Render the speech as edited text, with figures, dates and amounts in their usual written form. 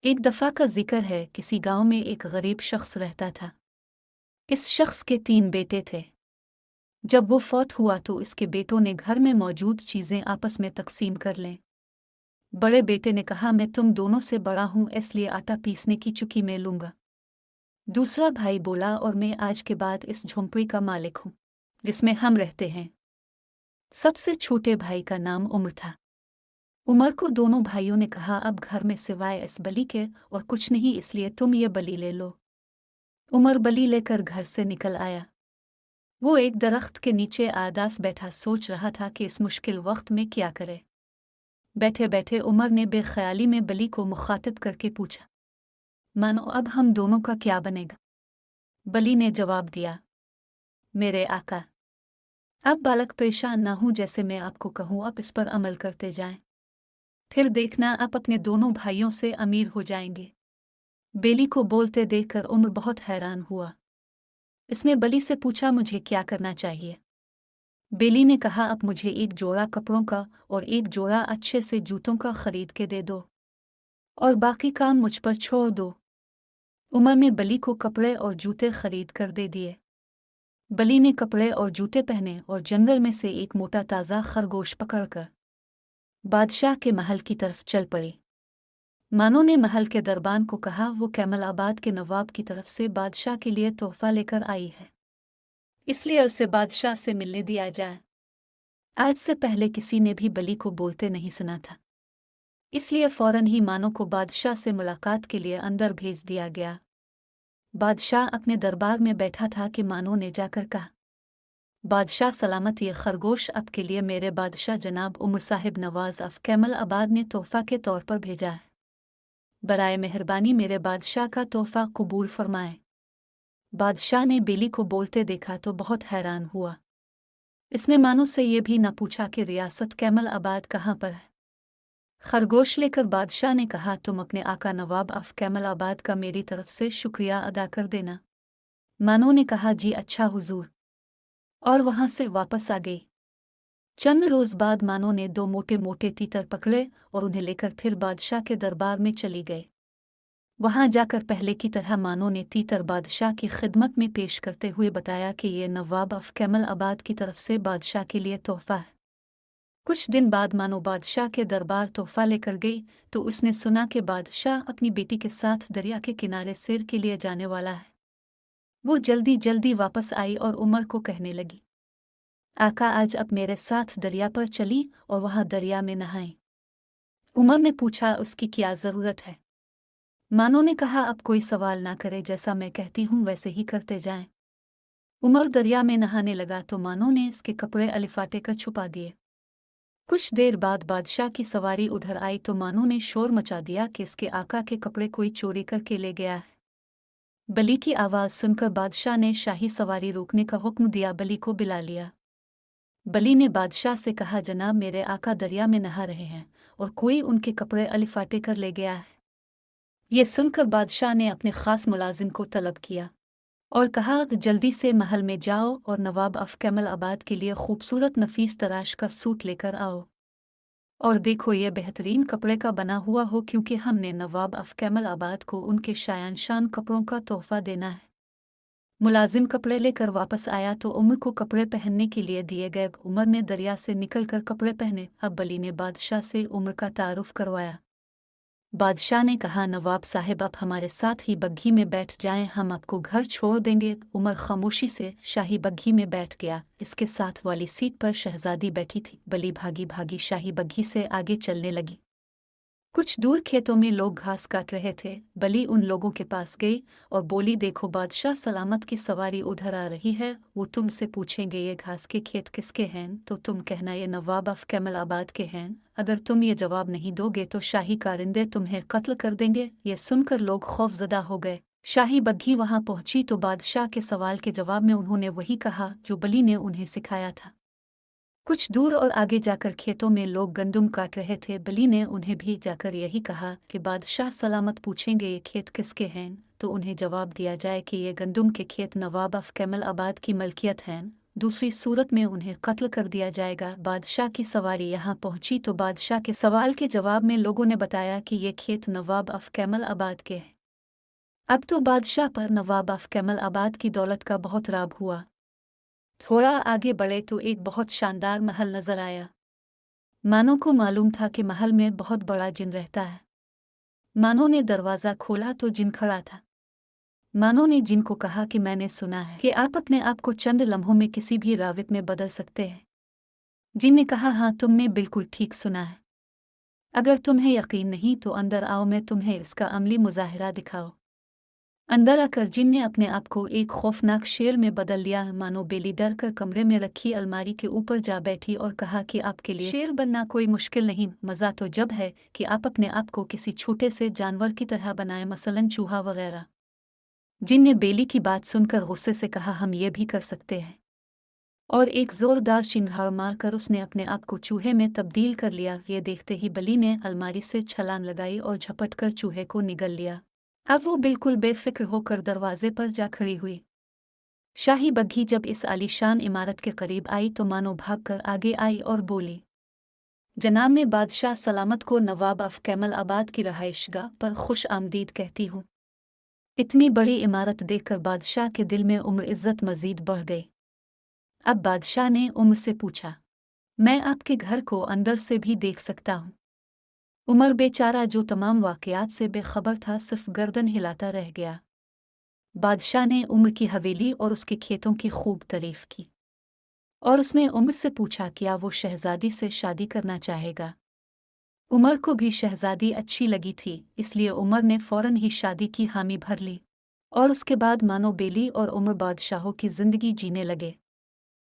एक दफ़ा का जिक्र है, किसी गांव में एक गरीब शख्स रहता था। इस शख्स के 3 बेटे थे। जब वो फौत हुआ तो इसके बेटों ने घर में मौजूद चीज़ें आपस में तकसीम कर लें। बड़े बेटे ने कहा, मैं तुम दोनों से बड़ा हूँ, इसलिए आटा पीसने की चुकी मैं लूँगा। दूसरा भाई बोला, और मैं आज के बाद इस झोंपड़ी का मालिक हूँ जिसमें हम रहते हैं। सबसे छोटे भाई का नाम उमर था। उमर को दोनों भाइयों ने कहा, अब घर में सिवाय इस बलि के और कुछ नहीं, इसलिए तुम ये बलि ले लो। उमर बलि लेकर घर से निकल आया। वो एक दरख्त के नीचे आदास बैठा सोच रहा था कि इस मुश्किल वक्त में क्या करे। बैठे बैठे उमर ने बेख्याली में बलि को मुखातिब करके पूछा, मानो अब हम दोनों का क्या बनेगा? बलि ने जवाब दिया, मेरे आका, अब बालक परेशान ना हूं, जैसे मैं आपको कहूँ आप इस पर अमल करते जाएं। फिर देखना आप अपने दोनों भाइयों से अमीर हो जाएंगे। बेली को बोलते देखकर उमर बहुत हैरान हुआ। इसने बलि से पूछा, मुझे क्या करना चाहिए? बेली ने कहा, अब मुझे एक जोड़ा कपड़ों का और एक जोड़ा अच्छे से जूतों का खरीद के दे दो, और बाकी काम मुझ पर छोड़ दो। उमर ने बलि को कपड़े और जूते खरीद कर दे दिए। बलि ने कपड़े और जूते पहने और जंगल में से एक मोटा ताज़ा खरगोश पकड़कर बादशाह के महल की तरफ चल पड़ी। मानो ने महल के दरबान को कहा, वो कैमलाबाद के नवाब की तरफ से बादशाह के लिए तोहफा लेकर आई है, इसलिए उसे बादशाह से मिलने दिया जाए। आज से पहले किसी ने भी बलि को बोलते नहीं सुना था, इसलिए फौरन ही मानो को बादशाह से मुलाकात के लिए अंदर भेज दिया गया। बादशाह अपने दरबार में बैठा था कि मानो ने जाकर कहा, बादशाह सलामत, ये खरगोश आपके लिए मेरे बादशाह जनाब उमर साहिब नवाज ऑफ कैमलाबाद ने तोहफा के तौर पर भेजा है। बराए मेहरबानी मेरे बादशाह का तोहफा कबूल फरमाएं। बादशाह ने बेली को बोलते देखा तो बहुत हैरान हुआ। इसने मानो से ये भी न पूछा कि रियासत कैमलाबाद कहाँ पर है। खरगोश लेकर बादशाह ने कहा, तुम अपने आका नवाब ऑफ कैमलाबाद का मेरी तरफ से शुक्रिया अदा कर देना। मानो ने कहा, जी अच्छा हुजूर, और वहां से वापस आ गई। चंद रोज बाद मानो ने 2 मोटे मोटे तीतर पकड़े और उन्हें लेकर फिर बादशाह के दरबार में चली गई। वहां जाकर पहले की तरह मानो ने तीतर बादशाह की खिदमत में पेश करते हुए बताया कि ये नवाब ऑफ कैमलाबाद की तरफ से बादशाह के लिए तोहफा है। कुछ दिन बाद मानो बादशाह के दरबार तोहफा लेकर गई तो उसने सुना कि बादशाह अपनी बेटी के साथ दरिया के किनारे सैर के लिए जाने वाला है। वो जल्दी जल्दी वापस आई और उमर को कहने लगी, आका, आज अब मेरे साथ दरिया पर चली और वहां दरिया में नहाएं। उमर ने पूछा, उसकी क्या ज़रूरत है? मानो ने कहा, अब कोई सवाल ना करे, जैसा मैं कहती हूँ वैसे ही करते जाएं। उमर दरिया में नहाने लगा तो मानो ने इसके कपड़े अलिफाटे कर छुपा दिए। कुछ देर बाद बादशाह की सवारी उधर आई तो मानो ने शोर मचा दिया कि इसके आका के कपड़े कोई चोरी करके ले गया है। बलि की आवाज़ सुनकर बादशाह ने शाही सवारी रोकने का हुक्म दिया। बलि को बुला लिया। बलि ने बादशाह से कहा, जनाब, मेरे आका दरिया में नहा रहे हैं और कोई उनके कपड़े अलिफाटे कर ले गया है। ये सुनकर बादशाह ने अपने खास मुलाजिम को तलब किया और कहा, जल्दी से महल में जाओ और नवाब ऑफ कैमलाबाद के लिए खूबसूरत नफीस तराश का सूट लेकर आओ, और देखो ये बेहतरीन कपड़े का बना हुआ हो, क्योंकि हमने नवाब ऑफ कैमलाबाद को उनके शायान शान कपड़ों का तोहफा देना है। मुलाजिम कपड़े लेकर वापस आया तो उमर को कपड़े पहनने के लिए दिए गए। उमर ने दरिया से निकलकर कपड़े पहने। अब बलि ने बादशाह से उमर का तारुफ करवाया। बादशाह ने कहा, नवाब साहिब, आप हमारे साथ ही बग्घी में बैठ जाएं, हम आपको घर छोड़ देंगे। उमर खामोशी से शाही बग्घी में बैठ गया। इसके साथ वाली सीट पर शहजादी बैठी थी। बलि भागी भागी शाही बग्घी से आगे चलने लगी। कुछ दूर खेतों में लोग घास काट रहे थे। बलि उन लोगों के पास गई और बोली, देखो, बादशाह सलामत की सवारी उधर आ रही है। वो तुमसे पूछेंगे ये घास के खेत किसके हैं, तो तुम कहना ये नवाब ऑफ कैमलाबाद के हैं। अगर तुम ये जवाब नहीं दोगे तो शाही कारिंदे तुम्हें कत्ल कर देंगे। ये सुनकर लोग खौफजदा हो गए। शाही बग्घी वहां पहुंची तो बादशाह के सवाल के जवाब में उन्होंने वही कहा जो बलि ने उन्हें सिखाया था। कुछ दूर और आगे जाकर खेतों में लोग गंदुम काट रहे थे। बलि ने उन्हें भी जाकर यही कहा कि बादशाह सलामत पूछेंगे ये खेत किसके हैं, तो उन्हें जवाब दिया जाए कि ये गंदुम के खेत नवाब ऑफ कैमलाबाद की मलकियत हैं। दूसरी सूरत में उन्हें कत्ल कर दिया जाएगा। बादशाह की सवारी यहाँ पहुंची तो बादशाह के सवाल के जवाब में लोगों ने बताया कि ये खेत नवाब ऑफ कैमल आबाद के हैं। अब तो बादशाह पर नवाब ऑफ कैमल आबाद की दौलत का बहुत लाभ हुआ। थोड़ा आगे बढ़े तो एक बहुत शानदार महल नजर आया। मानो को मालूम था कि महल में बहुत बड़ा जिन रहता है। मानो ने दरवाज़ा खोला तो जिन खड़ा था। मानो ने जिन को कहा कि मैंने सुना है कि आप अपने आप को चंद लम्हों में किसी भी रावित में बदल सकते हैं। जिन ने कहा, हाँ, तुमने बिल्कुल ठीक सुना है। अगर तुम्हें यकीन नहीं तो अंदर आओ, मैं तुम्हें इसका अमली मुजाहिरा दिखाओ। अंदर आकर जिन ने अपने आप को एक खौफनाक शेर में बदल लिया। मानो बेली डर कर कमरे में रखी अलमारी के ऊपर जा बैठी और कहा कि आपके लिए शेर बनना कोई मुश्किल नहीं, मज़ा तो जब है कि आप अपने आप को किसी छोटे से जानवर की तरह बनाएं, मसलन चूहा वगैरह। जिन ने बेली की बात सुनकर गुस्से से कहा, हम ये भी कर सकते हैं। और एक जोरदार चिंगार मारकर उसने अपने आप को चूहे में तब्दील कर लिया। ये देखते ही बली ने अलमारी से छलांग लगाई और झपट कर चूहे को निगल लिया। अब वो बिल्कुल बेफिक्र होकर दरवाजे पर जा खड़ी हुई। शाही बग्घी जब इस आलीशान इमारत के करीब आई तो मानो भागकर आगे आई और बोली, जनाब, मैं बादशाह सलामत को नवाब ऑफ कैमल आबाद की रहाइशगाह पर खुश आमदीद कहती हूँ। इतनी बड़ी इमारत देखकर बादशाह के दिल में उम्र इज्जत मजीद बढ़ गई। अब बादशाह ने उम्र से पूछा, मैं आपके घर को अंदर से भी देख सकता हूँ? उमर बेचारा, जो तमाम वाक़यात से बेखबर था, सिर्फ गर्दन हिलाता रह गया। बादशाह ने उमर की हवेली और उसके खेतों की खूब तारीफ की और उसने उमर से पूछा, क्या वो शहजादी से शादी करना चाहेगा? उमर को भी शहजादी अच्छी लगी थी, इसलिए उमर ने फ़ौरन ही शादी की हामी भर ली और उसके बाद मानो बेली और उमर बादशाहों की ज़िंदगी जीने लगे।